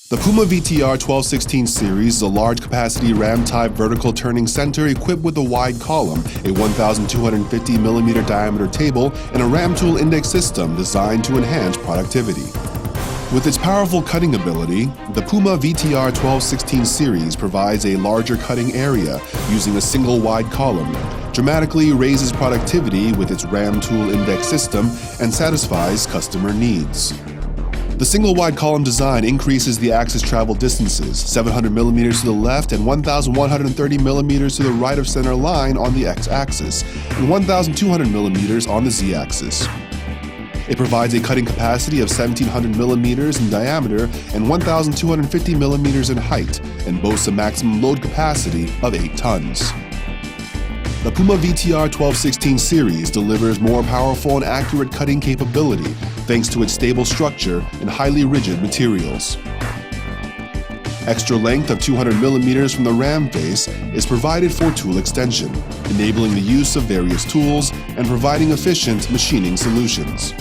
The PUMA VTR1216 series is a large-capacity RAM-type vertical turning center equipped with a wide column, a 1,250mm diameter table, and a RAM tool index system designed to enhance productivity. With its powerful cutting ability, the PUMA VTR1216 series provides a larger cutting area using a single wide column, dramatically raises productivity with its RAM tool index system, and satisfies customer needs. The single wide column design increases the axis travel distances, 700mm to the left and 1,130mm to the right of center line on the x-axis, and 1,200mm on the z-axis. It provides a cutting capacity of 1,700mm in diameter and 1,250mm in height, and boasts a maximum load capacity of 8 tons. The PUMA VTR1216 series delivers more powerful and accurate cutting capability thanks to its stable structure and highly rigid materials. Extra length of 200mm from the RAM face is provided for tool extension, enabling the use of various tools and providing efficient machining solutions.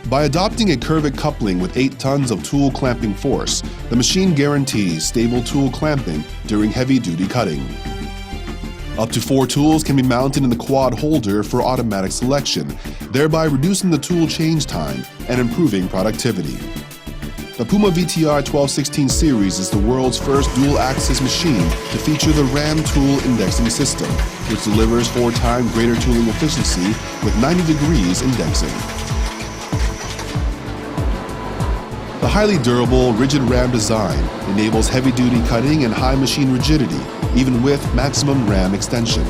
By adopting a curved coupling with 8 tons of tool clamping force, the machine guarantees stable tool clamping during heavy-duty cutting. Up to 4 tools can be mounted in the quad holder for automatic selection, thereby reducing the tool change time and improving productivity. The PUMA VTR1216 series is the world's first dual-axis machine to feature the RAM tool indexing system, which delivers 4 times greater tooling efficiency with 90 degrees indexing. The highly durable, rigid RAM design enables heavy-duty cutting and high machine rigidity, even with maximum RAM extension.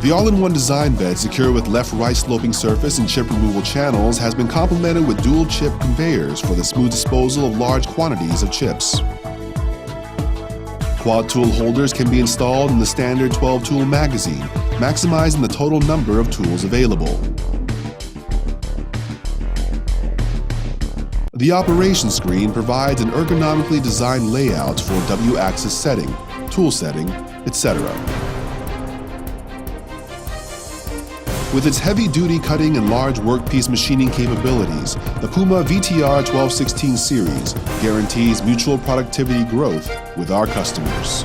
The all-in-one design bed secured with left-right sloping surface and chip removal channels has been complemented with dual chip conveyors for the smooth disposal of large quantities of chips. Quad tool holders can be installed in the standard 12-tool magazine, maximizing the total number of tools available. The operation screen provides an ergonomically designed layout for W-axis setting, tool setting, etc. With its heavy-duty cutting and large workpiece machining capabilities, the PUMA VTR1216 series guarantees mutual productivity growth with our customers.